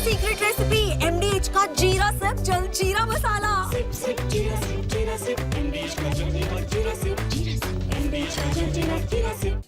Secret recipe MDH का जीरा sip जल जीरा मसाला। सिप सिप जीरा सिप MDH का जलजीरा जीरा सिप MDH का जलजीरा जीरा sip.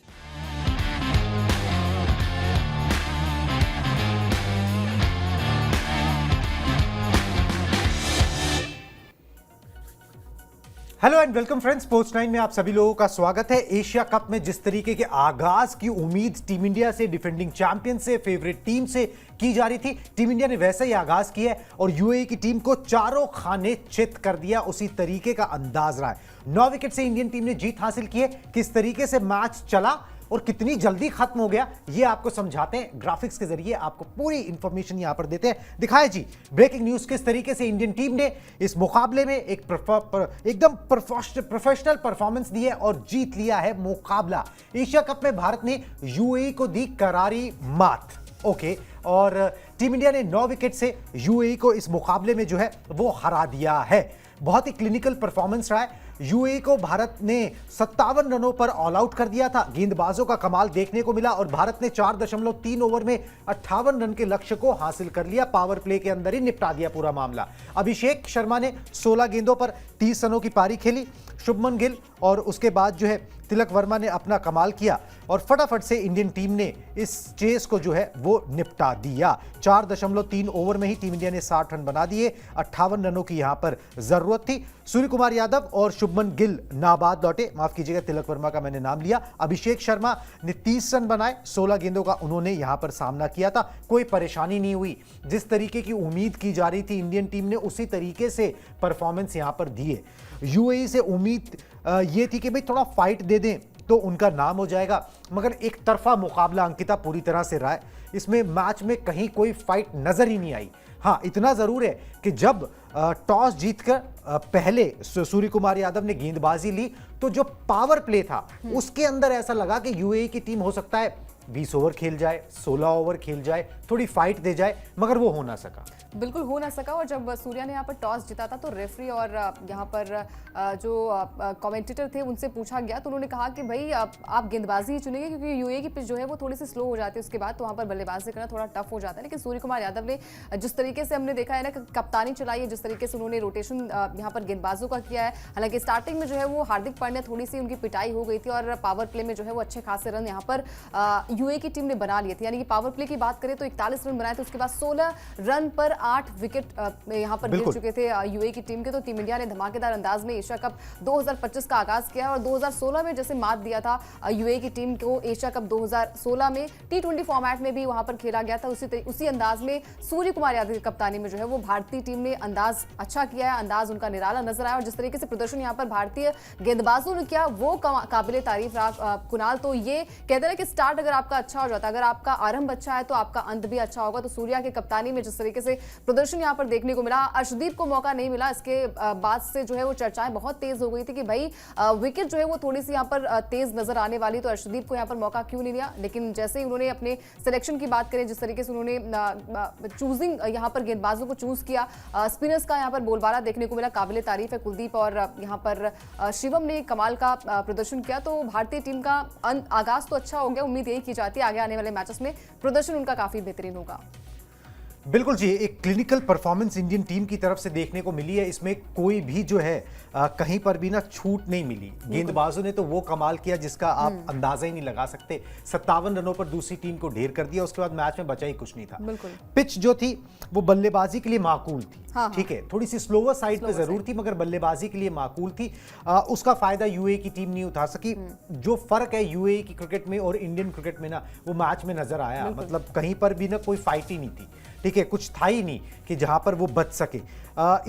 Hello and welcome friends, sports 9 में आप सभी लोगों का स्वागत है। एशिया कप में जिस तरीके के आगाज की उम्मीद टीम इंडिया से, डिफेंडिंग चैंपियन से, फेवरेट टीम से की जा रही थी, टीम इंडिया ने वैसे ही आगाज किया है और यूएई की टीम को चारों खाने चित कर दिया। उसी तरीके का अंदाज रहा है। 9 विकेट से इंडियन टीम ने जीत हासिल की है। किस तरीके से मैच चला और कितनी जल्दी खत्म हो गया, ये आपको समझाते हैं। ग्राफिक्स के जरिए आपको पूरी इंफॉर्मेशन यहां पर देते हैं। दिखाए जी ब्रेकिंग न्यूज, किस तरीके से इंडियन टीम ने इस मुकाबले में एकदम प्रोफेशनल परफॉर्मेंस दी है और जीत लिया है मुकाबला। एशिया कप में भारत ने यूएई को दी करारी मात। ओके, और टीम इंडिया ने 9 विकेट से यूएई को इस मुकाबले में जो है वो हरा दिया है। बहुत ही क्लिनिकल परफॉर्मेंस रहा है। यूएई को भारत ने 57 रनों पर ऑल आउट कर दिया था। गेंदबाजों का कमाल देखने को मिला और भारत ने 4.3 ओवर में 58 रन के लक्ष्य को हासिल कर लिया। पावर प्ले के अंदर ही निपटा दिया पूरा मामला। अभिषेक शर्मा ने 16 गेंदों पर 30 रनों की पारी खेली। शुभमन गिल और उसके बाद जो है तिलक वर्मा ने अपना कमाल किया और फटाफट से इंडियन टीम ने इस चेस को जो है वो निपटा दिया। 4.3 ओवर में ही टीम इंडिया ने 60 रन बना दिए। 58 रनों की यहां पर जरूरत थी। सूर्य कुमार यादव और शुभमन गिल नाबाद लौटे। माफ कीजिएगा, तिलक वर्मा का मैंने नाम लिया। अभिषेक शर्मा ने 30 रन बनाए। 16 गेंदों का उन्होंने यहां पर सामना किया था। कोई परेशानी नहीं हुई। जिस तरीके की उम्मीद की जा रही थी इंडियन टीम ने उसी तरीके से परफॉर्मेंस यहां पर दिए। यूएई से उम्मीद ये थी कि भाई थोड़ा फाइट दे दें तो उनका नाम हो जाएगा, मगर एक तरफा मुकाबला अंकिता पूरी तरह से रहा है। इसमें मैच में कहीं कोई फाइट नजर ही नहीं आई। हाँ, इतना जरूर है कि जब टॉस जीतकर पहले सूर्य कुमार यादव ने गेंदबाजी ली तो जो पावर प्ले था उसके अंदर ऐसा लगा कि यूएई की टीम हो सकता है 20 ओवर खेल जाए, 16 ओवर खेल जाए, थोड़ी फाइट दे जाए, मगर वो हो ना सका। बिल्कुल हो ना सका। और जब सूर्या ने यहाँ पर टॉस जीता था तो रेफरी और यहाँ पर जो कमेंटेटर थे उनसे पूछा गया तो उन्होंने कहा कि भाई आप गेंदबाजी ही चुनेंगे क्योंकि यूएई की पिच जो है वो थोड़ी सी स्लो हो जाती है, उसके बाद तो वहाँ पर बल्लेबाजी करना थोड़ा टफ हो जाता है। लेकिन सूर्य कुमार यादव ने जिस तरीके से हमने देखा है ना, कप्तानी चलाई है, जिस तरीके से उन्होंने रोटेशन यहाँ पर गेंदबाजों का किया है। हालांकि स्टार्टिंग में जो है वो हार्दिक पांड्या थोड़ी सी उनकी पिटाई हो गई थी और पावर प्ले में जो है वो अच्छे खासे रन यहाँ पर यूएई की टीम ने बना लिए थे। यानी कि पावर प्ले की बात करें तो 41 रन बनाए थे, उसके बाद 16 रन पर 8 विकेट यहां पर गिर चुके थे यूएई की टीम के। तो टीम इंडिया ने धमाकेदार अंदाज में एशिया कप 2025 का आगाज किया और 2016 में जैसे मात दिया था यूएई की टीम को एशिया कप 2016 में T20 फॉर्मेट में भी वहां पर खेला गया था। उसी अंदाज में सूर्य कुमार यादव की कप्तानी में जो है वो भारतीय टीम ने अंदाज अच्छा किया है। अंदाज उनका निराला नजर आया और जिस तरीके से प्रदर्शन यहाँ पर भारतीय गेंदबाजों ने किया वो काबिले तारीफ रहा। कुणाल, तो ये कहते हैं कि स्टार्ट अगर आपका अच्छा हो जाता है, अगर आपका आरंभ अच्छा है तो आपका अंत भी अच्छा होगा। तो सूर्या की कप्तानी में जिस तरीके से प्रदर्शन यहाँ पर देखने को मिला, अर्शदीप को मौका नहीं मिला। इसके बाद से जो है वो चर्चाएं बहुत तेज हो गई थी कि भाई विकेट जो है वो थोड़ी सी यहाँ पर तेज नजर आने वाली, तो अर्शदीप को यहाँ पर मौका क्यों नहीं दिया। लेकिन जैसे ही उन्होंने अपने सिलेक्शन की बात करें, जिस तरीके से उन्होंने चूजिंग यहाँ पर गेंदबाजों को चूज किया, स्पिनर्स का यहाँ पर बोलबाला देखने को मिला, काबिले तारीफ है। कुलदीप और यहाँ पर शिवम ने कमाल का प्रदर्शन किया। तो भारतीय टीम का आगाज तो अच्छा हो गया। उम्मीद यही की जाती है आगे आने वाले मैचेस में प्रदर्शन उनका काफी बेहतरीन होगा। बिल्कुल जी, एक क्लिनिकल परफॉर्मेंस इंडियन टीम की तरफ से देखने को मिली है। इसमें कोई भी जो है कहीं पर भी ना छूट नहीं मिली। गेंदबाजों ने तो वो कमाल किया जिसका आप अंदाजा ही नहीं लगा सकते। 57 रनों पर दूसरी टीम को ढेर कर दिया, उसके बाद मैच में बचा ही कुछ नहीं था। पिच जो थी वो बल्लेबाजी के लिए माकूल थी। हाँ, ठीक है, थोड़ी सी स्लोवर साइड पे जरूर थी मगर बल्लेबाजी के लिए माकूल थी। उसका फायदा यूएई की टीम नहीं उठा सकी। जो फर्क है यूएई की क्रिकेट में और इंडियन क्रिकेट में ना, वो मैच में नजर आया। मतलब कहीं पर भी ना कोई फाइट ही नहीं थी। ठीक है, कुछ था ही नहीं कि जहां पर वो बच सके।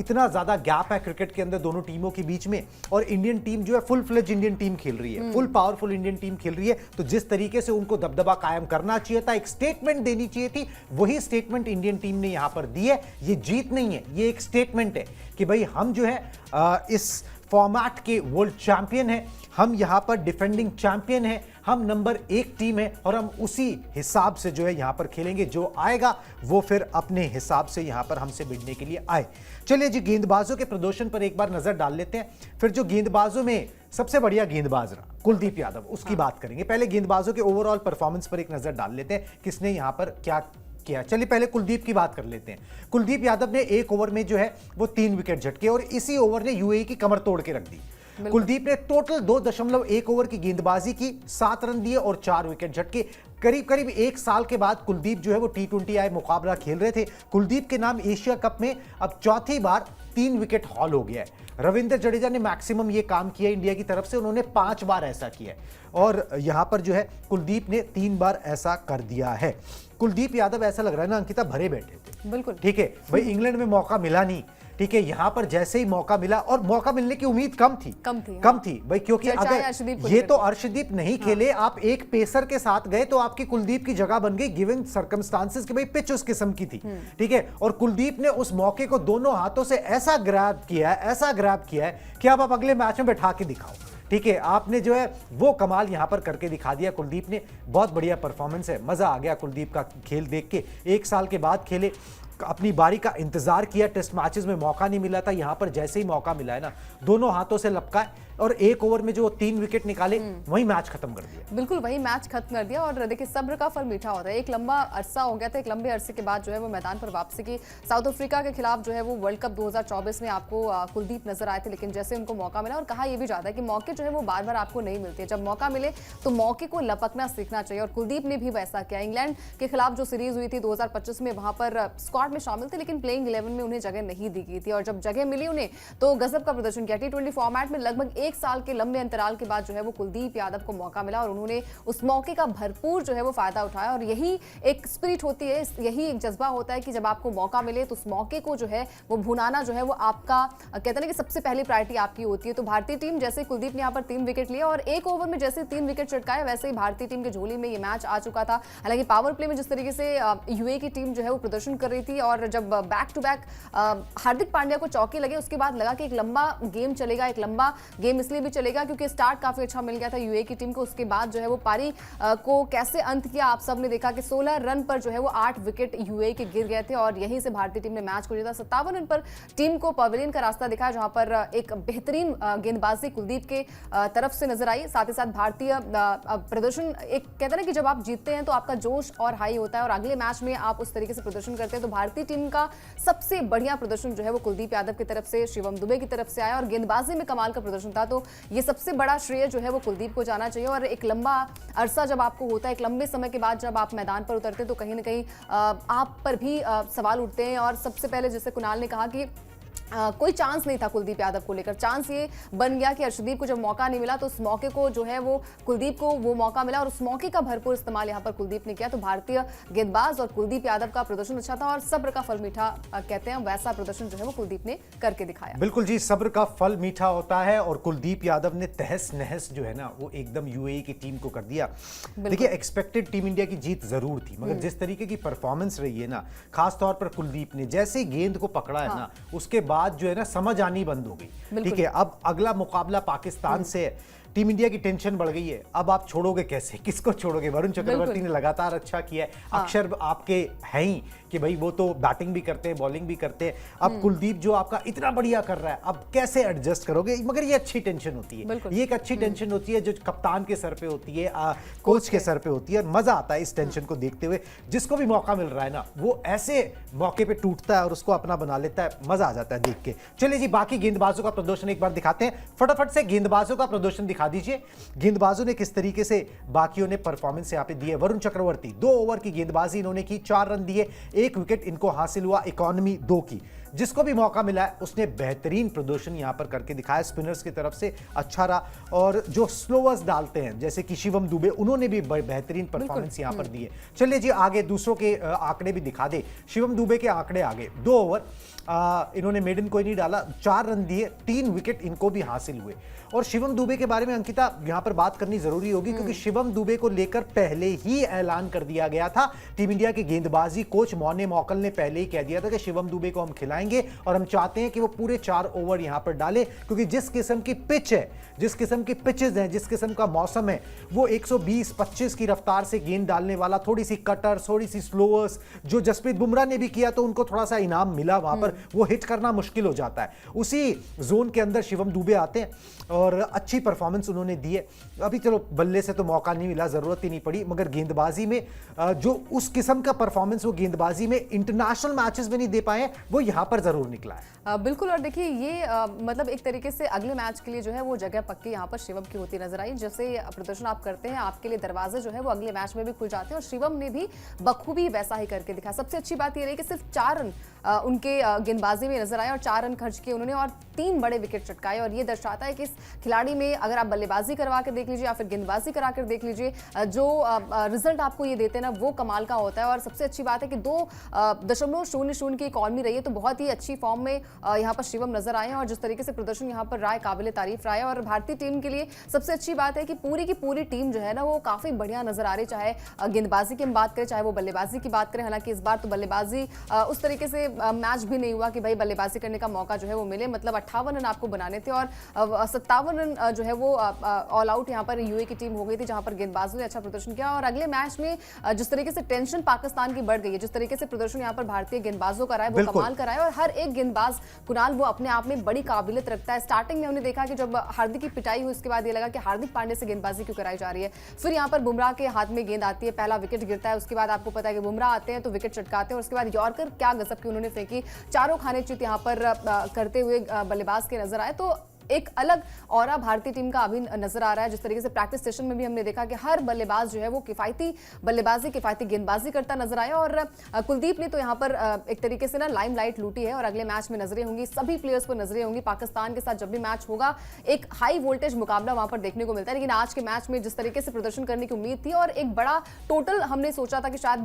इतना ज्यादा गैप है क्रिकेट के अंदर दोनों टीमों के बीच में और इंडियन टीम जो है फुल फ्लेज इंडियन टीम खेल रही है, फुल पावरफुल इंडियन टीम खेल रही है। तो जिस तरीके से उनको दबदबा कायम करना चाहिए था, एक स्टेटमेंट देनी चाहिए थी, वही स्टेटमेंट इंडियन टीम ने यहां पर दी है। ये जीत नहीं है, ये एक स्टेटमेंट है कि भाई हम जो है इस फॉर्मेट के वर्ल्ड चैंपियन हैं, हम यहां पर डिफेंडिंग चैंपियन हैं, हम नंबर 1 टीम है और हम उसी हिसाब से जो है यहां पर खेलेंगे। जो आएगा वो फिर अपने हिसाब से यहां पर हमसे भिड़ने के लिए आए। चलिए जी, गेंदबाजों के प्रदर्शन पर एक बार नजर डाल लेते हैं। फिर जो गेंदबाजों में सबसे बढ़िया गेंदबाज रहा कुलदीप यादव, उसकी बात करेंगे। पहले गेंदबाजों के ओवरऑल परफॉर्मेंस पर एक नजर डाल लेते हैं, किसने यहां पर क्या किया। चलिए पहले कुलदीप की बात कर लेते हैं। कुलदीप यादव ने एक ओवर में जो है वो 3 विकेट झटके और इसी ओवर ने यूएई की कमर तोड़ के रख दी। कुलदीप ने टोटल 2.1 ओवर की गेंदबाजी की, 7 रन दिए और 4 विकेट झटके। करीब करीब 1 साल के बाद कुलदीप जो है वो T20I मुकाबला खेल रहे थे। कुलदीप के नाम एशिया कप में अब चौथी बार 3 विकेट हॉल हो गया है। रविंद्र जडेजा ने मैक्सिमम ये काम किया इंडिया की तरफ से, उन्होंने 5 बार ऐसा किया है और यहां पर जो है कुलदीप ने 3 बार ऐसा कर दिया है। कुलदीप यादव ऐसा लग रहा है ना अंकिता, भरे बैठे थे। बिल्कुल ठीक है भाई, इंग्लैंड में मौका मिला नहीं, ठीक है, यहां पर जैसे ही मौका मिला और मौका मिलने की उम्मीद कम थी भाई, क्योंकि अगर ये तो अर्शदीप नहीं खेले, आप एक पेसर के साथ गए तो आपकी कुलदीप की जगह बन गई गिवन सर्कमस्टांसेस कि भाई पिच उस किस्म की थी। ठीक है, और कुलदीप ने उस मौके को दोनों हाथों से ऐसा ग्रैब किया है कि अब आप अगले मैच में बैठा के दिखाओ। ठीक है, आपने जो है वो कमाल यहां पर करके दिखा दिया कुलदीप ने। बहुत बढ़िया परफॉर्मेंस है, मजा आ गया कुलदीप का खेल देख के। 1 साल के बाद खेले, अपनी बारी का इंतजार किया, टेस्ट मैचेस में मौका नहीं मिला था, यहां पर जैसे ही मौका मिला है ना, दोनों हाथों से लपका है और एक ओवर में जो 3 विकेट निकाले वही मैच खत्म कर दिया। बिल्कुल वही मैच खत्म कर दिया। और देखिए सब्र का फल मीठा होता है। एक लंबा अरसा हो गया था, एक लंबे अरसे के बाद जो है वो मैदान पर वापसी की। साउथ अफ्रीका के खिलाफ जो है वो वर्ल्ड कप 2024 में आपको कुलदीप नजर आए थे, लेकिन जैसे उनको मौका मिला, और कहा यह भी जाता है कि मौके जो है वो बार बार आपको नहीं मिलते, जब मौका मिले तो मौके को लपकना सीखना चाहिए, और कुलदीप ने भी वैसा किया। इंग्लैंड के खिलाफ जो सीरीज हुई थी 2025 में, वहां पर स्क्वाड में शामिल थे लेकिन प्लेइंग 11 में उन्हें जगह नहीं दी गई थी, और जब जगह मिली उन्हें तो गजब का प्रदर्शन किया। T20 फॉर्मेट में लगभग 1 साल के लंबे अंतराल के बाद जो है वो कुलदीप यादव को मौका मिला और उन्होंने उस मौके का भरपूर जो है वो फायदा उठाया। और यही एक स्पिरिट होती है, यही एक जज्बा होता है कि जब आपको मौका मिले तो उस मौके को जो है वो भुनाना जो है वो आपका, कहते हैं कि सबसे पहली प्रायोरिटी आपकी होती है। तो भारतीय टीम, जैसे कुलदीप ने यहाँ पर 3 विकेट लिए और एक ओवर में जैसे 3 विकेट चटकाए, वैसे ही भारतीय टीम के झोली में ये मैच आ चुका था। हालांकि पावर प्ले में जिस तरीके से यूएई की टीम जो है वो प्रदर्शन कर रही थी, और जब back to back Hardik Pandya को चौके लगे, उसके बाद लगा कि एक लंबा गेम चलेगा। एक लंबा गेम इसलिए भी चलेगा क्योंकि स्टार्ट काफी अच्छा मिल गया था यूएई की टीम को। उसके बाद जो है वो पारी को कैसे अंत किया आप सब ने देखा कि 16 रन पर जो है वो 8 विकेट यूएई के गिर गए थे और यहीं से भारतीय टीम ने मैच को जीता। 57 रन पर टीम को पवेलियन का रास्ता दिखाया, जहां पर एक बेहतरीन गेंदबाजी कुलदीप के तरफ से नजर आई। साथ ही साथ भारतीय प्रदर्शन, एक कहते हैं कि जब आप जीतते हैं तो आपका जोश और हाई होता है, और अगले मैच में आप उस तरीके से प्रदर्शन करते हैं। तो भारतीय टीम का सबसे बढ़िया प्रदर्शन जो है वो कुलदीप यादव की तरफ से, शिवम दुबे की तरफ से आया, और गेंदबाजी में कमाल का प्रदर्शन था। तो ये सबसे बड़ा श्रेय जो है वो कुलदीप को जाना चाहिए। और एक लंबा अरसा जब आपको होता है, एक लंबे समय के बाद जब आप मैदान पर उतरते हैं, तो कहीं ना कहीं आप पर भी सवाल उठते हैं। और सबसे पहले जैसे कुणाल ने कहा कि कोई चांस नहीं था कुलदीप यादव को लेकर, चांस ये बन गया कि अर्शदीप को जब मौका नहीं मिला तो उस मौके को जो है वो कुलदीप को वो मौका मिला, और उस मौके का भरपूर इस्तेमाल यहाँ पर कुलदीप ने किया। तो भारतीय गेंदबाज और कुलदीप यादव का प्रदर्शन अच्छा था, और सब्र का फल मीठा कहते हैं, वैसा प्रदर्शन जो है वो कुलदीप ने करके दिखाया। बिल्कुल जी, सब्र का फल मीठा होता है, और कुलदीप यादव ने तहस नहस जो है ना वो एकदम यूएई की टीम को कर दिया। देखिए एक्सपेक्टेड टीम इंडिया की जीत जरूर थी, मगर जिस तरीके की परफॉर्मेंस रही है ना, खासतौर पर कुलदीप ने जैसे गेंद को पकड़ा है ना, उसके बाद जो है ना समझ आनी बंद हो गई। ठीक है, अब अगला मुकाबला पाकिस्तान से है, टीम इंडिया की टेंशन बढ़ गई है। अब आप छोड़ोगे कैसे, किसको छोड़ोगे? वरुण चक्रवर्ती ने लगातार अच्छा किया है, अक्षर आपके हैं ही कि भाई वो तो बैटिंग भी करते हैं, बॉलिंग भी करते हैं। अब कुलदीप जो आपका इतना बढ़िया कर रहा है, अब कैसे एडजस्ट करोगे? मगर ये अच्छी टेंशन होती है, ये एक अच्छी टेंशन होती है जो कप्तान के सर पे होती है, कोच के सर पे होती है, और मजा आता है इस टेंशन को देखते हुए। जिसको भी मौका मिल रहा है ना, वो ऐसे मौके पे टूटता है और उसको अपना बना लेता है, मजा आ जाता है देख के। चलिए जी, बाकी गेंदबाजों का प्रदर्शन एक बार दिखाते हैं, फटाफट से गेंदबाजों का प्रदर्शन दिखा दीजिए। गेंदबाजों ने किस तरीके से बाकियों ने परफॉर्मेंस यहाँ पे दी है। वरुण चक्रवर्ती 2 ओवर की गेंदबाजी इन्होंने की, 4 रन दिए, 1 विकेट इनको हासिल हुआ, इकोनॉमी 2 की। जिसको भी मौका मिला है उसने बेहतरीन प्रदर्शन यहां पर करके दिखाया, स्पिनर्स की तरफ से अच्छा रहा, और जो स्लोवर्स डालते हैं जैसे कि शिवम दुबे, उन्होंने भी बेहतरीन परफॉर्मेंस यहां पर दी है। चलिए जी, आगे दूसरों के आंकड़े भी दिखा दे। शिवम दुबे के आंकड़े आगे, 2 ओवर इन्होंने मेडन कोई नहीं डाला, 4 रन दिए, 3 विकेट इनको भी हासिल हुए। और शिवम दुबे के बारे में अंकिता यहां पर बात करनी जरूरी होगी, क्योंकि शिवम दुबे को लेकर पहले ही ऐलान कर दिया गया था। टीम इंडिया के गेंदबाजी कोच मौने मौकल ने पहले ही कह दिया था कि शिवम दुबे को हम खिलाएंगे और हम चाहते हैं कि वो पूरे 4 ओवर यहां पर डाले, क्योंकि जिस किस्म की पिच है, जिस किस्म की पिचेस हैं, जिस किस्म का मौसम है, वो 120-25 की रफ्तार से गेंद डालने वाला, थोड़ी सी कटर, थोड़ी सी स्लोवर्स, जो जसप्रीत बुमराह ने भी किया तो उनको थोड़ा सा इनाम मिला वहां पर, वो हिट करना मुश्किल हो जाता है। उसी जोन के अंदर शिवम दुबे आते हैं और अच्छी परफॉर्मेंस परफॉर्मेंस उन्होंने दी है। अभी चलो बल्ले से तो मौका नहीं मिला, जरूरत ही नहीं पड़ी, मगर गेंदबाजी में जो उस किस्म का परफॉर्मेंस वो गेंदबाजी में इंटरनेशनल मैचेस में नहीं दे पाए हैं, वो यहाँ पर जरूर निकला है। बिल्कुल। और देखिए ये मतलब एक तरीके से अगले मैच के लिए जो है वो जगह पक्की यहाँ पर शिवम की होती नजर आई। जैसे प्रदर्शन आप करते हैं, आपके लिए दरवाजे जो है वो अगले मैच में भी खुल जाते हैं, और शिवम ने भी बखूबी वैसा ही करके दिखा। सबसे अच्छी बात ये रही कि सिर्फ 4 रन उनके गेंदबाजी में नजर आए और 4 रन खर्च किए उन्होंने और 3 बड़े विकेट चटकाए। और ये दर्शाता है कि इस खिलाड़ी में अगर आप बल्लेबाजी करवा कर देख लीजिए या फिर गेंदबाजी करा कर देख लीजिए, जो रिजल्ट आपको ये देते हैं ना वो कमाल का होता है। और सबसे अच्छी बात है कि 2.00 की इकॉनमी रही है, तो बहुत ही अच्छी फॉर्म में यहाँ पर शिवम नजर आए हैं। और जिस तरीके से प्रदर्शन यहाँ पर रहा है, काबिल तारीफ रहा है। और भारतीय टीम के लिए सबसे अच्छी बात है कि पूरी की पूरी टीम जो है ना वो काफी बढ़िया नजर आ रही, चाहे गेंदबाजी की हम बात करें चाहे वो बल्लेबाजी की बात करें। हालांकि इस बार तो बल्लेबाजी उस तरीके से मैच भी नहीं हुआ कि भाई बल्लेबाजी करने का मौका जो है वो मिले, मतलब 58 रन आपको बनाने थे और 57 रन जो है वो ऑल आउट यहाँ पर यूएई की टीम हो गई थी, जहां पर गेंदबाजों ने अच्छा प्रदर्शन किया। और अगले मैच में जिस तरीके से टेंशन पाकिस्तान की बढ़ गई है, जिस तरीके से प्रदर्शन यहाँ पर भारतीय गेंदबाजों का रहा है वो कमाल का रहा है। और हर एक गेंदबाज कुणाल वो अपने आप में बड़ी काबिलियत रखता है। स्टार्टिंग में हमने देखा कि जब हार्दिक की पिटाई हुई उसके बाद ये लगा कि हार्दिक पांड्या से गेंदबाजी क्यों कराई जा रही है। फिर यहाँ पर बुमराह के हाथ में गेंद आती है, पहला विकेट गिरता है, उसके बाद आपको पता है कि बुमराह आते हैं तो विकेट चटकाते हैं, और उसके बाद यॉर्कर क्या गजब की उन्होंने फेंकी, चारों खाने चित यहाँ पर करते हुए बल्लेबाज के नजर आए। तो एक अलग ऑरा भारतीय टीम का अभी नजर आ रहा है। जिस तरीके से प्रैक्टिस सेशन में भी हमने देखा कि हर बल्लेबाज जो है वो किफायती बल्लेबाजी किफायती गेंदबाजी करता नजर आया। और कुलदीप ने तो यहाँ पर एक तरीके से ना लाइमलाइट लूटी है और अगले मैच में नजरें होंगी, सभी प्लेयर्स पर नजरें होंगी। पाकिस्तान के साथ जब भी मैच होगा एक हाई वोल्टेज मुकाबला वहां पर देखने को मिलता है, लेकिन आज के मैच में जिस तरीके से प्रदर्शन करने की उम्मीद थी और एक बड़ा टोटल हमने सोचा था कि शायद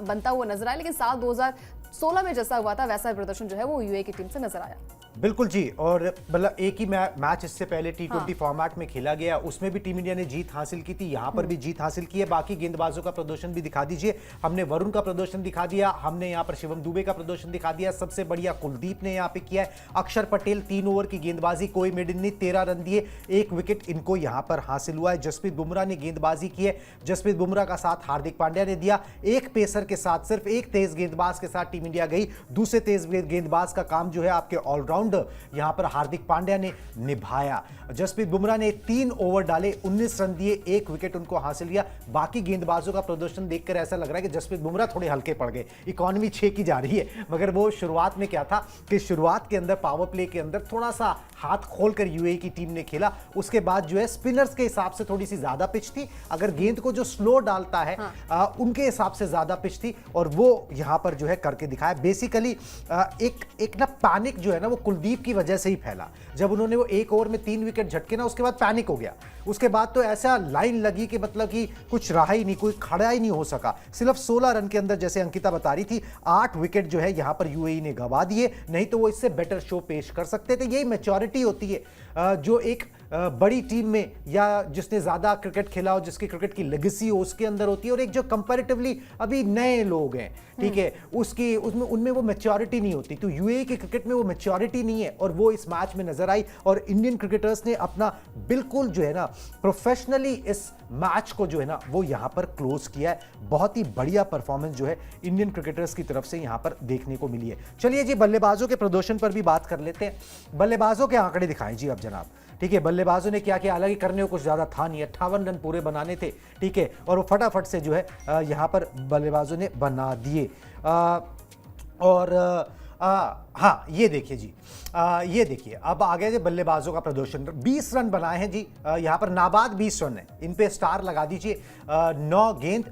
बनता हुआ नजर आए, लेकिन साल 2016 में जैसा हुआ था वैसा प्रदर्शन जो है वो यूएई की टीम से नजर आया। बिल्कुल जी। और मतलब एक ही मैच इससे पहले T20 फॉर्मेट में खेला गया, उसमें भी टीम इंडिया ने जीत हासिल की थी, यहां पर भी जीत हासिल की है। बाकी गेंदबाजों का प्रदर्शन भी दिखा दीजिए। हमने वरुण का प्रदर्शन दिखा दिया, हमने यहां पर शिवम दुबे का प्रदर्शन दिखा दिया, सबसे बढ़िया कुलदीप ने यहां पे किया है। अक्षर पटेल 3 ओवर की गेंदबाजी, कोई मिडिल नहीं, 13 रन दिए, 1 विकेट इनको यहां पर हासिल हुआ है। जसप्रीत बुमराह ने गेंदबाजी की है, जसप्रीत बुमराह का साथ हार्दिक पांड्या ने दिया। एक पेसर के साथ, सिर्फ एक तेज गेंदबाज के साथ टीम इंडिया गई, दूसरे तेज गेंदबाज का काम जो है आपके ऑलराउंडर यहां पर हार्दिक पांड्या ने निभाया। जसप्रीत बुमराह ने 3 ओवर डाले, 19 रन दिए, 1 विकेट उनको हासिल किया। बाकी गेंदबाजों का प्रदर्शन देखकर ऐसा लग रहा है कि जसप्रीत बुमराह थोड़े हल्के पड़ गए, इकॉनमी 6 की जा रही है। मगर वो शुरुआत में क्या था कि शुरुआत के अंदर पावर प्ले के अंदर थोड़ा सा हाथ खोलकर यूएई की टीम ने खेला, उसके बाद जो है स्पिनर्स के हिसाब से थोड़ी सी ज्यादा पिच थी, अगर गेंद को जो स्लो डालता है उनके हिसाब से ज्यादा पिच थी, और वो यहां पर जो है करके दिखाया। बेसिकली एक ना पैनिक जो है ना वो कुलदीप की वजह से ही फैला। जब उन्होंने वो 1 ओवर में 3 विकेट झटके ना, उसके बाद पैनिक हो गया। उसके बाद तो ऐसा लाइन लगी कि मतलब कि कुछ रहा ही नहीं, कोई खड़ा ही नहीं हो सका। सिर्फ 16 रन के अंदर, जैसे अंकिता बता रही थी, 8 विकेट जो है यहां पर यूएई ने गंवा दिए, नहीं तो वो इससे बेटर शो पेश कर सकते थे। यही मैच्योरिटी होती है जो एक बड़ी टीम में या जिसने ज्यादा क्रिकेट खेला हो, जिसकी क्रिकेट की लेगेसी हो, उसके अंदर होती है। और एक जो कंपैरेटिवली अभी नए लोग हैं, ठीक है, उसकी उनमें वो मैच्योरिटी नहीं होती। तो यूएई के क्रिकेट में वो मैच्योरिटी नहीं है, और वो इस मैच में नजर आई। और इंडियन क्रिकेटर्स ने अपना बिल्कुल जो है ना प्रोफेशनली इस मैच को जो है ना वो यहां पर क्लोज किया है। बहुत ही बढ़िया परफॉर्मेंस जो है इंडियन क्रिकेटर्स की तरफ से यहां पर देखने को मिली है। चलिए जी, बल्लेबाजों के प्रदर्शन पर भी बात कर लेते हैं। बल्लेबाजों के आंकड़े दिखाएं जी अब जनाब, ठीक है। बल्लेबाजों ने क्या किया, हालांकि करने को कुछ ज्यादा था नहीं, 58 रन पूरे बनाने थे, ठीक है, और वो फटाफट से जो है यहां पर बल्लेबाजों ने बना दिए। हाँ, ये देखिए जी, ये देखिए अब आ गया जी बल्लेबाजों का प्रदर्शन। 20 रन बनाए हैं जी, यहाँ पर नाबाद 20 रन है, इन पे स्टार लगा दीजिए। 9 गेंद,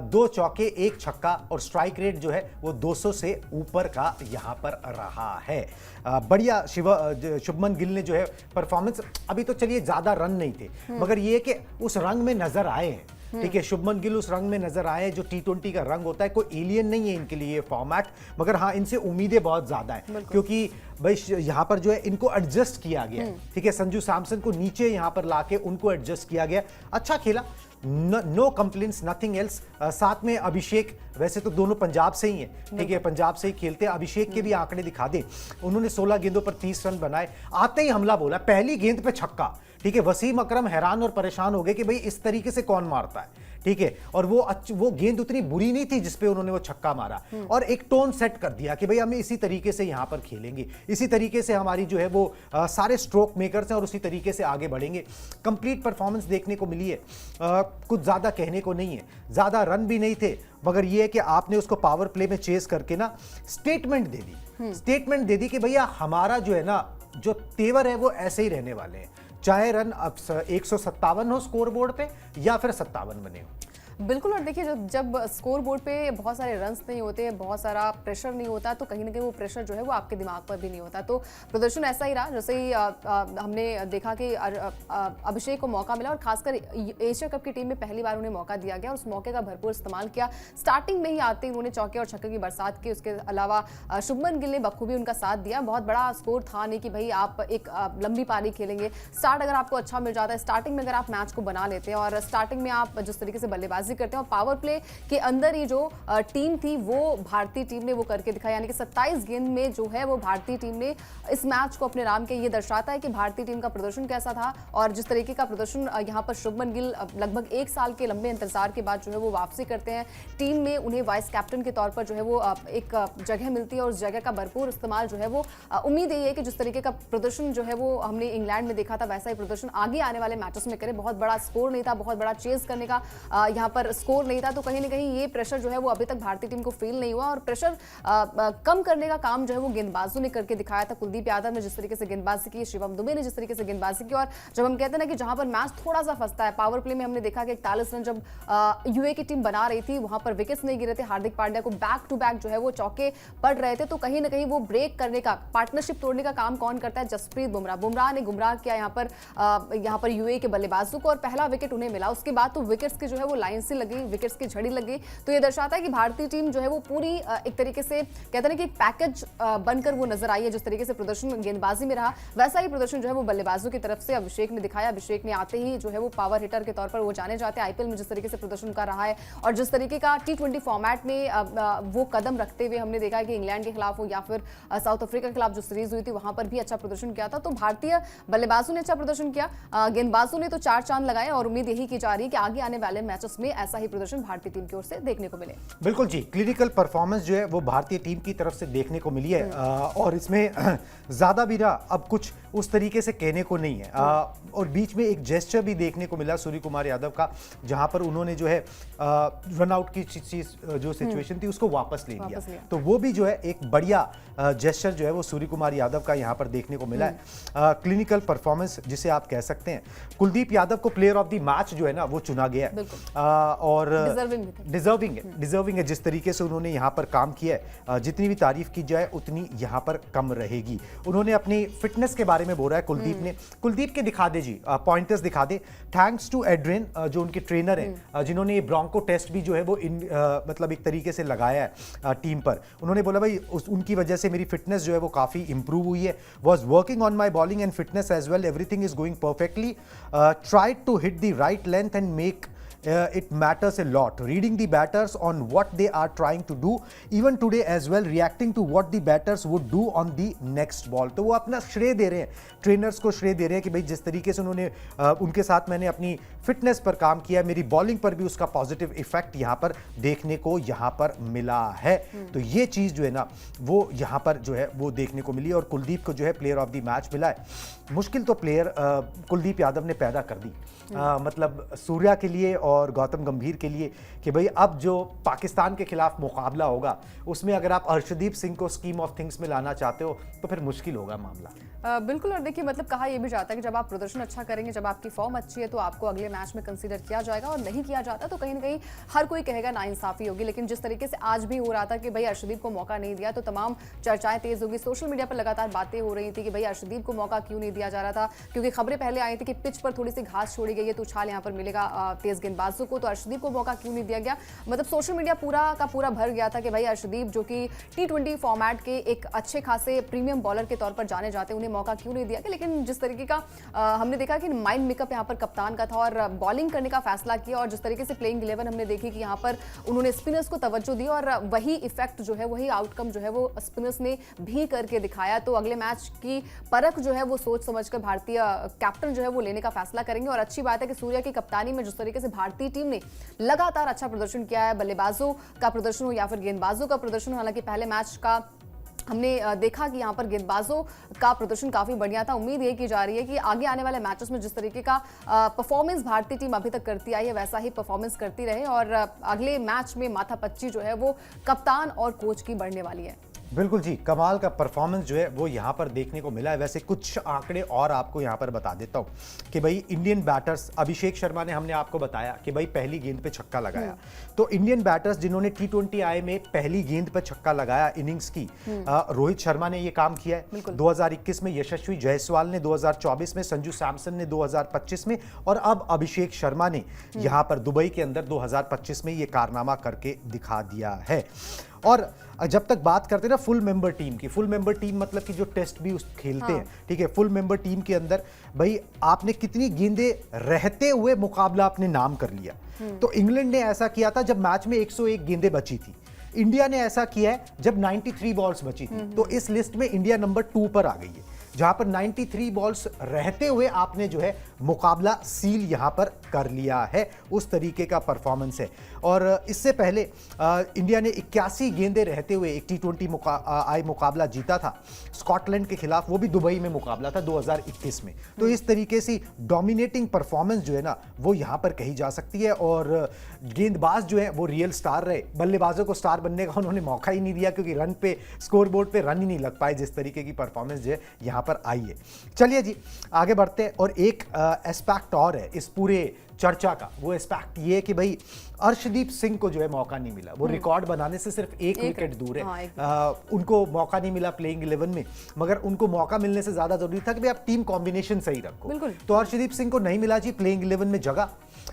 2 चौके, 1 छक्का, और स्ट्राइक रेट जो है वो 200 से ऊपर का यहाँ पर रहा है। बढ़िया शुभमन गिल ने जो है परफॉर्मेंस, अभी तो चलिए ज्यादा रन नहीं थे, मगर ये कि उस रंग में नजर आए हैं, ठीक है। शुभमन गिल उस रंग में नजर आए जो T20 का रंग होता है। कोई एलियन नहीं है इनके लिए ये फॉर्मेट, मगर हाँ इनसे उम्मीदें बहुत ज्यादा हैं, क्योंकि भाई यहाँ पर जो है इनको एडजस्ट किया गया, ठीक है। संजू सैमसन को नीचे यहाँ पर लाके उनको एडजस्ट किया गया, अच्छा खेला, नो कंप्लेंट्स, नथिंग एल्स। साथ में अभिषेक, वैसे तो दोनों पंजाब से ही हैं, ठीक है, पंजाब से ही खेलते हैं। अभिषेक के भी आंकड़े दिखा दें, उन्होंने 16 गेंदों पर 30 रन बनाए, आते ही हमला बोला, पहली गेंद पे छक्का, ठीक है। वसीम अकरम हैरान और परेशान हो गए कि भाई इस तरीके से कौन मारता है, ठीक है, और वो गेंद उतनी बुरी नहीं थी जिसपे उन्होंने वो छक्का मारा, और एक टोन सेट कर दिया कि भाई हम इसी तरीके से यहां पर खेलेंगे, इसी तरीके से हमारी जो है वो सारे स्ट्रोक मेकर्स हैं और उसी तरीके से आगे बढ़ेंगे। कंप्लीट परफॉर्मेंस देखने को मिली है, कुछ ज्यादा कहने को नहीं है, ज्यादा रन भी नहीं थे, मगर ये है कि आपने उसको पावर प्ले में चेस करके ना स्टेटमेंट दे दी कि भैया हमारा जो है ना जो तेवर है वो ऐसे ही रहने वाले हैं, चाहे रन अब 157 हो स्कोर बोर्ड पे या फिर 57 बने हो। बिल्कुल। और देखिए जब स्कोर बोर्ड पे बहुत सारे रन्स नहीं होते, बहुत सारा प्रेशर नहीं होता, तो कहीं ना कहीं वो प्रेशर जो है वो आपके दिमाग पर भी नहीं होता। तो प्रदर्शन ऐसा ही रहा जैसे ही हमने देखा कि अभिषेक को मौका मिला, और खासकर एशिया कप की टीम में पहली बार उन्हें मौका दिया गया और उस मौके का भरपूर इस्तेमाल किया। स्टार्टिंग में ही आते ही उन्होंने चौके और छक्के की बरसात की। उसके अलावा शुभमन गिल ने बखूबी उनका साथ दिया। बहुत बड़ा स्कोर था नहीं कि भाई आप एक लंबी पारी खेलेंगे। स्टार्ट अगर आपको अच्छा मिल जाता है, स्टार्टिंग में अगर आप मैच को बना लेते हैं और स्टार्टिंग में आप जिस तरीके से बल्लेबाजी करते हैं और पावर प्ले के अंदर ही जो टीम थी वो भारतीय टीम ने वो करके दिखाया, यानी कि 27 गेंद में जो है वो भारतीय टीम ने इस मैच को अपने नाम किया। ये दर्शाता है कि भारतीय टीम का प्रदर्शन कैसा था, और जिस तरीके का प्रदर्शन यहाँ पर शुभमन गिल लगभग 1 साल के लंबे इंतजार के बाद जो है वो वापसी करते हैं टीम में, उन्हें वाइस कैप्टन के तौर पर जो है वो एक जगह मिलती है और उस जगह का भरपूर इस्तेमाल जो है वो उम्मीद यही है कि जिस तरीके का प्रदर्शन जो है वो हमने इंग्लैंड में देखा था वैसा ही प्रदर्शन आगे आने वाले मैचेस में करें। बहुत बड़ा स्कोर नहीं था, बहुत बड़ा चेज करने का यहाँ पर स्कोर नहीं था, तो कहीं ना कहीं ये प्रेशर जो है वो अभी तक भारतीय टीम को फील नहीं हुआ, और प्रेशर कम करने का काम जो है वो गेंदबाजों ने करके दिखाया था। कुलदीप यादव ने जिस तरीके से गेंदबाजी की, शिवम दुबे ने जिस तरीके से गेंदबाजी की, और जब हम कहते हैं ना कि जहां पर मैच थोड़ा सा फंसता है, पावर प्ले में हमने देखा कि 41 रन जब यूए की टीम बना रही थी वहां पर विकेट्स नहीं गिरे थे, हार्दिक पांड्या को बैक टू बैक जो है वो चौके पड़ रहे थे, तो कहीं ना कहीं वो ब्रेक करने का, पार्टनरशिप तोड़ने का काम कौन करता है? जसप्रीत बुमराह ने गुमराह किया यहाँ पर यूए के बल्लेबाजों को, और पहला विकेट उन्हें मिला। उसके बाद तो विकेट्स की जो है वो लाइन से लगी, विकेट्स की झड़ी लगी। तो ये दर्शाता है कि भारतीय टीम जो है वो पूरी एक तरीके से कहते हैं कि एक पैकेज बनकर वो नजर आई है। जिस तरीके से प्रदर्शन गेंदबाजी में रहा वैसा ही प्रदर्शन जो है वो बल्लेबाजों की तरफ से अभिषेक ने दिखाया। अभिषेक ने आते ही जो है वो पावर हिटर के तौर पर वो जाने जाते हैं। आईपीएल में जिस तरीके से प्रदर्शन उनका रहा है और जिस तरीके का T20 फॉर्मेट में वो कदम रखते हुए हमने देखा कि इंग्लैंड के खिलाफ हो या फिर साउथ अफ्रीका के खिलाफ जो सीरीज हुई थी वहां पर भी अच्छा प्रदर्शन किया था। तो भारतीय बल्लेबाजों ने अच्छा प्रदर्शन किया, गेंदबाजों ने तो 4 चांद लगाए, और उम्मीद यही की जा रही है कि आगे आने वाले मैचेस में ऐसा ही प्रदर्शन भारतीय टीम की ओर से देखने को मिले। बिल्कुल जी, क्लिनिकल परफॉर्मेंस जो है वो भारतीय टीम की तरफ से देखने को मिली है, और इसमें ज्यादा भी ना अब कुछ उस तरीके से कहने को नहीं है। और बीच में एक जेस्चर भी देखने को मिला सूर्य कुमार यादव का, जहां पर उन्होंने जो है रन आउट की चीज जो सिचुएशन थी उसको वापस ले लिया, तो वो भी जो है एक बढ़िया जेस्चर जो है वो सूर्य कुमार यादव का यहां पर देखने को मिला है। क्लिनिकल परफॉर्मेंस जिसे आप कह सकते हैं। कुलदीप यादव को प्लेयर ऑफ द मैच जो है ना वो चुना गया है, और डिजर्विंग है जिस तरीके से उन्होंने यहाँ पर काम किया है। जितनी भी तारीफ की जाए उतनी यहाँ पर कम रहेगी। उन्होंने अपनी फिटनेस के बारे में बोला है कुलदीप ने। कुलदीप के दिखा दे जी, पॉइंटर्स दिखा दे। थैंक्स टू एड्रिन जो उनके ट्रेनर हैं, जिन्होंने ये ब्रोंको टेस्ट भी जो है वो मतलब एक तरीके से लगाया है टीम पर। उन्होंने बोला भाई उनकी वजह से मेरी फिटनेस जो है वो काफी इंप्रूव हुई है। Was working on my bowling and fitness as well, everything is going perfectly, tried to hit the right length and make it matters a lot. Reading the batters on what they are trying to do, even today as well, reacting to what the batters would do on the next ball. तो वो अपना श्रेय दे रहे हैं, trainers को श्रेय दे रहे हैं कि भाई जिस तरीके से उन्होंने उनके साथ मैंने अपनी फिटनेस पर काम किया, मेरी बॉलिंग पर भी उसका पॉजिटिव इफेक्ट यहाँ पर देखने को यहाँ पर मिला है। तो ये चीज़ जो है ना वो यहाँ पर जो है वो देखने को मिली, और कुलदीप को जो है प्लेयर ऑफ द मैच मिला है। मुश्किल तो प्लेयर कुलदीप यादव ने पैदा कर दी, मतलब सूर्या के लिए और गौतम गंभीर के लिए, कि भाई अब जो पाकिस्तान के खिलाफ मुकाबला होगा उसमें अगर आप अर्शदीप सिंह को स्कीम ऑफ थिंग्स में लाना चाहते हो तो फिर मुश्किल होगा मामला। बिल्कुल। और देखिए मतलब कहा यह भी जाता है कि जब आप प्रदर्शन अच्छा करेंगे, जब आपकी फॉर्म अच्छी है तो आपको अगले मैच में कंसीडर किया जाएगा, और नहीं किया जाता तो कहीं ना कहीं हर कोई कहेगा नाइंसाफी होगी। लेकिन जिस तरीके से आज भी हो रहा था कि भाई अर्शदीप को मौका नहीं दिया, तो तमाम चर्चाएं तेज होगी। सोशल मीडिया पर लगातार बातें हो रही थी कि भाई अर्शदीप को मौका क्यों नहीं दिया जा रहा था, क्योंकि खबरें पहले आई थी कि पिच पर थोड़ी सी घास छोड़ी गई है तो उछाल यहाँ पर मिलेगा तेज गेंदबाजों को, तो अर्शदीप को मौका क्यों नहीं दिया गया। मतलब सोशल मीडिया पूरा का पूरा भर गया था कि भाई अर्शदीप जो कि T20 फॉर्मेट के एक अच्छे खासे प्रीमियम बॉलर के तौर पर जाने जाते हैं, उन्हें मौका क्यों नहीं दिया गया। लेकिन जिस तरीके का हमने देखा कि माइंड मेकअप यहाँ पर कप्तान का था और बॉलिंग करने का फैसला किया, और जिस तरीके से प्लेइंग 11 हमने देखी कि यहाँ पर उन्होंने स्पिनर्स को तवज्जो दी, और वही इफेक्ट जो है वही आउटकम जो है वो स्पिनर्स ने भी करके दिखाया। तो अगले मैच की परख जो है वो सोच समझकर भारतीय कैप्टन जो है वो लेने का फैसला करेंगे। और अच्छी बात है कि सूर्या की कप्तानी में जिस तरीके से भारतीय भारतीय टीम ने लगातार अच्छा प्रदर्शन किया है, बल्लेबाजों का प्रदर्शन हो या फिर गेंदबाजों का प्रदर्शन हो। हालांकि पहले मैच का हमने देखा कि यहाँ पर गेंदबाजों का प्रदर्शन काफी बढ़िया था। उम्मीद ये की जा रही है कि आगे आने वाले मैचेस में जिस तरीके का परफॉर्मेंस भारतीय टीम अभी तक करती आई है वैसा ही परफॉर्मेंस करती रहे और अगले मैच में माथापच्ची जो है वो कप्तान और कोच की बढ़ने वाली है। बिल्कुल जी, कमाल का परफॉर्मेंस जो है वो यहाँ पर देखने को मिला है। वैसे कुछ आंकड़े और आपको यहाँ पर बता देता हूँ कि भाई इंडियन बैटर्स, अभिषेक शर्मा ने हमने आपको बताया कि भाई पहली गेंद पे छक्का लगाया, तो इंडियन बैटर्स जिन्होंने T20 आई में पहली गेंद पे छक्का लगाया इनिंग्स की, रोहित शर्मा ने ये काम किया है 2021 में, यशस्वी जायसवाल ने 2024 में, संजू सैमसन ने 2025 में और अब अभिषेक शर्मा ने यहाँ पर दुबई के अंदर 2025 में ये कारनामा करके दिखा दिया है। और जब तक बात करते हैं ना फुल मेंबर टीम की, फुल मेंबर टीम मतलब कि जो टेस्ट भी उस खेलते हैं, ठीक है, फुल मेंबर टीम के अंदर भाई आपने कितनी गेंदें रहते हुए मुकाबला अपने नाम कर लिया। तो इंग्लैंड ने ऐसा किया था जब मैच में 101 गेंदें बची थी, इंडिया ने ऐसा किया है जब 93 बॉल्स बची थी। तो इस लिस्ट में इंडिया नंबर 2 पर आ गई है, जहां पर 93 बॉल्स रहते हुए आपने जो है मुकाबला सील यहां पर कर लिया है। उस तरीके का परफॉर्मेंस है। और इससे पहले इंडिया ने 81 गेंदें रहते हुए एक T20 मुकाबला जीता था स्कॉटलैंड के खिलाफ, वो भी दुबई में मुकाबला था 2021 में। तो इस तरीके से डोमिनेटिंग परफॉर्मेंस जो है ना वो यहां पर कही जा सकती है। और गेंदबाज जो है वो रियल स्टार रहे, बल्लेबाजों को स्टार बनने का उन्होंने मौका ही नहीं दिया क्योंकि रन पे, स्कोरबोर्ड पे रन ही नहीं लग पाए, जिस तरीके की परफॉर्मेंस जो है यहां पर आई है। चलिए जी आगे बढ़ते हैं। और एक एस्पेक्ट और है इस पूरे चर्चा का, वो एस्पेक्ट ये है कि भाई अर्शदीप सिंह को जो है मौका नहीं मिला। वो रिकॉर्ड बनाने से सिर्फ एक विकेट दूर है। उनको मौका नहीं मिला प्लेइंग 11 में, मगर उनको मौका मिलने से ज्यादा जरूरी था कि भाई आप टीम कॉम्बिनेशन सही रखो। तो अर्शदीप सिंह को नहीं मिला जी प्लेइंग 11 में जगह,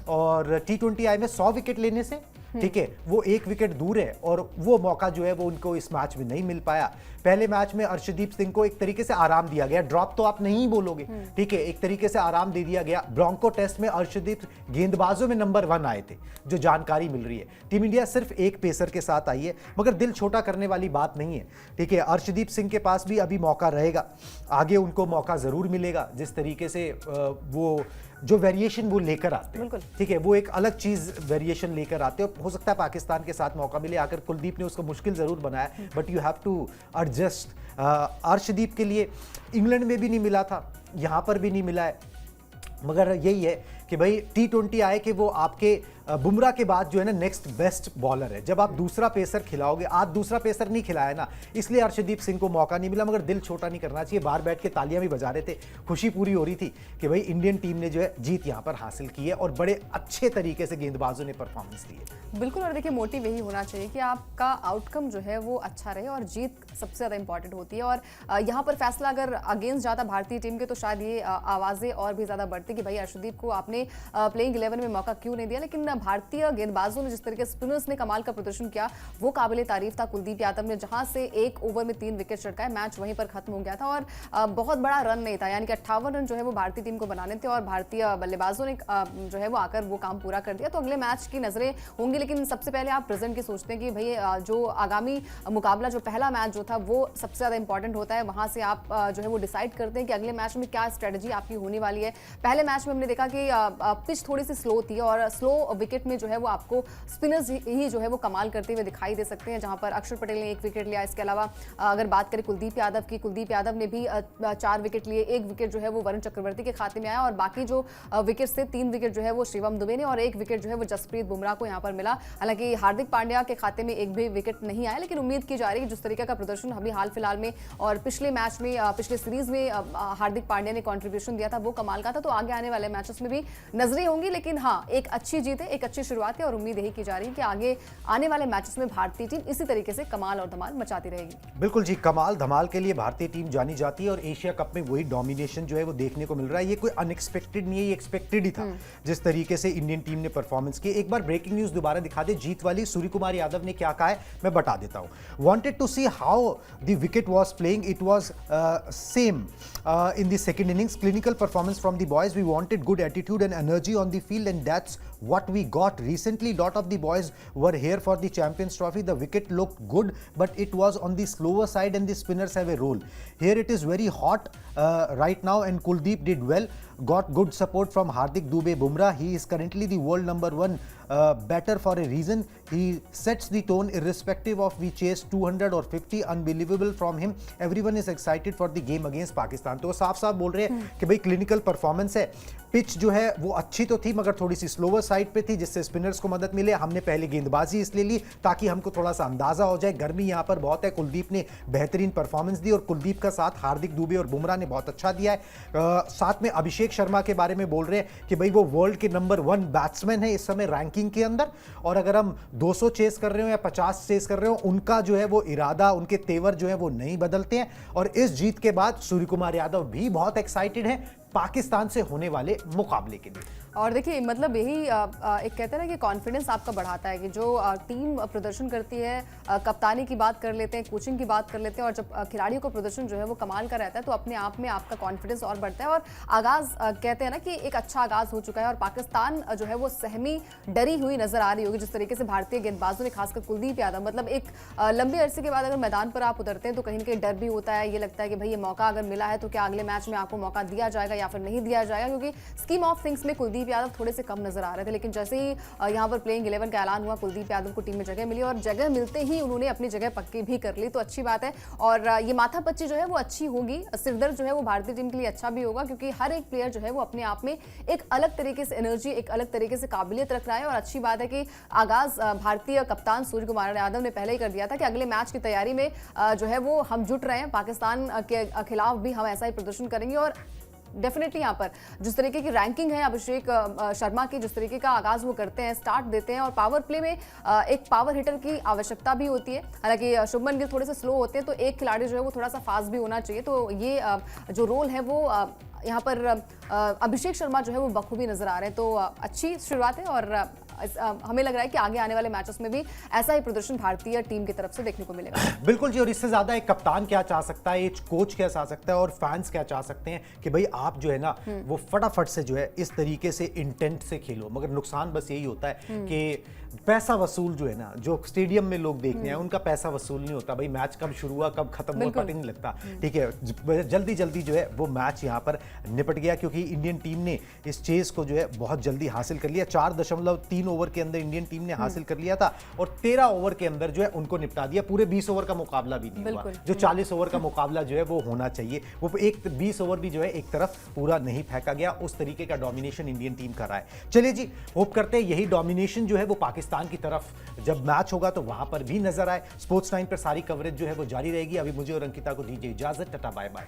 और T20 आई में 100 विकेट लेने से, ठीक है, वो एक विकेट दूर है और वो मौका जो है वो उनको इस मैच में नहीं मिल पाया। पहले मैच में अर्शदीप सिंह को एक तरीके से आराम दिया गया, ड्रॉप तो आप नहीं बोलोगे, ठीक है, एक तरीके से आराम दे दिया गया। ब्रोंको टेस्ट में अर्शदीप गेंदबाजों में नंबर 1 आए थे, जो जानकारी मिल रही है। टीम इंडिया सिर्फ एक पेसर के साथ आई है, मगर दिल छोटा करने वाली बात नहीं है, ठीक है। अर्शदीप सिंह के पास भी अभी मौका रहेगा, आगे उनको मौका जरूर मिलेगा। जिस तरीके से वो जो वेरिएशन वो लेकर आते हैं, ठीक है, वो एक अलग चीज वेरिएशन लेकर आते हैं। हो सकता है पाकिस्तान के साथ मौका मिले, आकर कुलदीप ने उसको मुश्किल जरूर बनाया, but you have to adjust. Arshdeep के लिए इंग्लैंड में भी नहीं मिला था, यहां पर भी नहीं मिला है, मगर यही है कि भाई T20 आए कि वो आपके बुमराह के बाद जो है ना नेक्स्ट बेस्ट बॉलर है। जब आप दूसरा पेसर खिलाओगे, आज दूसरा पेसर नहीं खिलाया ना, इसलिए अर्शदीप सिंह को मौका नहीं मिला। मगर दिल छोटा नहीं करना चाहिए, बाहर बैठ के तालियां भी बजा रहे थे, खुशी पूरी हो रही थी कि भाई इंडियन टीम ने जो है जीत यहां पर हासिल की है और बड़े अच्छे तरीके से गेंदबाजों ने परफॉर्मेंस दी है। बिल्कुल, और देखिए मोटिव यही होना चाहिए कि आपका आउटकम जो है वो अच्छा रहे और जीत सबसे ज्यादा इंपॉर्टेंट होती है। और यहाँ पर फैसला अगर अगेंस्ट जाता भारतीय टीम के तो शायद ये आवाजें और भी ज्यादा बढ़ती कि भाई अर्शदीप को आपने प्लेइंग 11 में मौका क्यों नहीं दिया। लेकिन भारतीय गेंदबाजों ने जिस तरीके से स्पिनर्स ने कमाल का प्रदर्शन किया वो काबिले तारीफ था। कुलदीप यादव ने जहां से एक ओवर में 3 विकेट चटकाए, मैच वहीं पर खत्म हो गया था और बहुत बड़ा रन नहीं था, यानी कि 58 रन जो है वो भारतीय टीम को बनाने थे और भारतीय बल्लेबाजों ने जो है वो आकर वो काम पूरा कर दिया। तो अगले मैच की नजरें होंगी, लेकिन सबसे पहले आप प्रेजेंट की सोचते हैं कि भाई जो आगामी मुकाबला, जो पहला मैच जो था वो सबसे ज्यादा इंपॉर्टेंट होता है। वहां से आप जो है वो डिसाइड करते हैं कि अगले मैच में क्या स्ट्रेटजी आपकी होने वाली है। पहले मैच में हमने देखा कि पिच थोड़ी सी स्लो थी और स्लो विकेट में जो है वो आपको स्पिनर्स ही जो है वो कमाल करते हुए दिखाई दे सकते हैं, जहां पर अक्षर पटेल ने 1 विकेट लिया। इसके अलावा अगर बात करें कुलदीप यादव की, कुलदीप यादव ने भी 4 विकेट लिए, 1 विकेट जो है वो वरुण चक्रवर्ती के खाते में आया और बाकी जो विकेट थे 3 विकेट जो है वो शिवम दुबे ने और 1 विकेट जो है वो जसप्रीत बुमराह को यहाँ पर मिला। हालांकि हार्दिक पांड्या के खाते में एक भी विकेट नहीं आया, लेकिन उम्मीद की जा रही है जिस तरीके का प्रदर्शन अभी हाल फिलहाल में और पिछले मैच में, पिछले सीरीज में हार्दिक पांड्या ने कॉन्ट्रीब्यूशन दिया था वो कमाल का था। तो आगे आने वाले मैचेस में भी नजरें होंगी, लेकिन हाँ एक अच्छी जीत है, एक अच्छी शुरुआत है और उम्मीद यही की जा रही है कि आगे आने वाले मैचेस में भारतीय टीम इसी तरीके से कमाल और धमाल मचाती रहेगी। बिल्कुल जी, कमाल धमाल के लिए भारतीय टीम जानी जाती है और एशिया कप में वही डोमिनेशन जो है वो देखने को मिल रहा है। ये कोई अनएक्सपेक्टेड नहीं है, ये एक्सपेक्टेड ही था जिस तरीके से इंडियन टीम ने परफॉर्मेंस की। एक बार ब्रेकिंग न्यूज दोबारा दिखा दे, जीत वाली सूर्य कुमार यादव ने क्या कहा है मैं बता देता हूं। Wanted to see how the wicket was playing, it was same in the second innings. Clinical performance from the boys. We wanted good attitude and energy on the field and that's what we got recently. Lot of the boys were here for the Champions Trophy. The wicket looked good, but it was on the slower side, and the spinners have a role. Here it is very hot right now, and Kuldeep did well. Got good support from Hardik Dubey Bumrah. He is currently the world number 1 batter for a reason. He sets the tone irrespective of we chase 200 or 50. Unbelievable from him. Everyone is excited for the game against Pakistan. तो साफ साफ बोल रहे हैं कि भाई clinical performance है. Pitch जो है वो अच्छी तो थी, मगर थोड़ी सी स्लोवर साइड पे थी, जिससे स्पिनर्स को मदद मिले. हमने पहले गेंदबाजी इसलिए ली ताकि हमको थोड़ा सा अंदाजा हो जाए. गर्मी यहाँ पर बहुत है. कुलदीप ने बेहतरीन परफॉर्मेंस दी, और कुलदीप का साथ हार्दिक दुबे और बुमराह ने बहुत अच्छा दिया है. साथ में अभिषेक शर्मा के बारे में बोल रहे हैं कि भाई वो वर्ल्ड के नंबर 1 बैट्समैन है इस समय रैंकिंग के अंदर. और अगर हम 200 चेस कर रहे हो या 50 चेस कर रहे हो, उनका जो है वो इरादा, उनके तेवर जो है वो नहीं बदलते हैं. और इस जीत के बाद सूर्य कुमार यादव भी बहुत एक्साइटेड है पाकिस्तान से होने वाले मुकाबले के लिए. और देखिए मतलब यही एक कहते हैं ना कि कॉन्फिडेंस आपका बढ़ाता है कि जो टीम प्रदर्शन करती है, कप्तानी की बात कर लेते हैं, कोचिंग की बात कर लेते हैं, और जब खिलाड़ियों का प्रदर्शन जो है वो कमाल का रहता है तो अपने आप में आपका कॉन्फिडेंस और बढ़ता है. और आगाज़ कहते हैं ना कि एक अच्छा आगाज़ हो चुका है, और पाकिस्तान जो है वो सहमी डरी हुई नजर आ रही होगी जिस तरीके से भारतीय गेंदबाजों ने, खासकर कुलदीप यादव, मतलब एक लंबे अरसे के बाद अगर मैदान पर आप उतरते हैं तो कहीं ना कहीं डर भी होता है. ये लगता है कि भाई ये मौका अगर मिला है तो क्या अगले मैच में आपको मौका दिया जाएगा या फिर नहीं दिया जाएगा, क्योंकि स्कीम ऑफ थिंग्स में कुलदीप यादव थोड़े से कम नजर आ रहे थे. लेकिन जैसे ही यहां पर प्लेइंग 11 का ऐलान हुआ, कुलदीप यादव को टीम में जगह मिली, और जगह मिलते ही उन्होंने अपनी जगह पक्की भी कर ली, तो अच्छी बात है. और ये माथापच्ची जो है वो अच्छी होगी, सिरदर्द जो है वो भारतीय टीम के लिए अच्छा भी होगा, क्योंकि हर एक प्लेयर जो है वो अपने आप में एक अलग तरीके से एनर्जी, एक अलग तरीके से काबिलियत रख रहा है. और अच्छी बात है कि आगाज भारतीय कप्तान सूर्य कुमार यादव ने पहले ही कर दिया था कि अगले मैच की तैयारी में जो है वो हम जुट रहे हैं. पाकिस्तान के खिलाफ भी हम ऐसा ही प्रदर्शन करेंगे, और डेफिनेटली यहाँ पर जिस तरीके की रैंकिंग है अभिषेक शर्मा की, जिस तरीके का आगाज वो करते हैं, स्टार्ट देते हैं, और पावर प्ले में एक पावर हिटर की आवश्यकता भी होती है. हालांकि शुभमन गिल थोड़े से स्लो होते हैं, तो एक खिलाड़ी जो है वो थोड़ा सा फास्ट भी होना चाहिए. तो ये जो रोल है वो यहाँ पर अभिषेक शर्मा जो है वो बखूबी नजर आ रहे हैं. तो अच्छी शुरुआत है, और हमें लग रहा है कि आगे आने वाले मैचेस में भी ऐसा ही प्रदर्शन भारतीय टीम की तरफ से देखने को मिलेगा. बिल्कुल जी. और इससे ज्यादा एक कप्तान क्या चाह सकता है, एक कोच क्या चाह सकता है, और फैंस क्या चाह सकते हैं कि भाई आप जो है ना वो फटाफट से जो है इस तरीके से इंटेंट से खेलो. मगर नुकसान बस यही होता है कि पैसा वसूल जो है ना, जो स्टेडियम में लोग देखने हैं उनका पैसा वसूल नहीं होता. भाई मैच कब शुरू हुआ कब खत्म हुआ पता नहीं लगता. ठीक है, जल्दी जल्दी जो है वो मैच यहाँ पर निपट गया, क्योंकि इंडियन टीम ने इस चेस को जो है बहुत जल्दी हासिल कर लिया. 4.3 ओवर के अंदर इंडियन टीम ने हासिल कर लिया था, और 13 ओवर के अंदर जो है उनको निपटा दिया. पूरे 20 ओवर का मुकाबला भी नहीं हुआ. जो 40 ओवर का मुकाबला जो है वो होना चाहिए, वो एक 20 ओवर भी जो है एक तरफ पूरा नहीं फेंका गया. उस तरीके का डोमिनेशन इंडियन टीम कर रहा है. चलिए जी, होप करते हैं यही डोमिनेशन जो है वो पाकिस्तान की तरफ जब मैच होगा तो वहां पर भी नजर आए. स्पोर्ट्स 9 पर सारी कवरेज जो है वो जारी रहेगी. अभी मुझे और अंकिता को दीजिए इजाजत. Tata bye bye.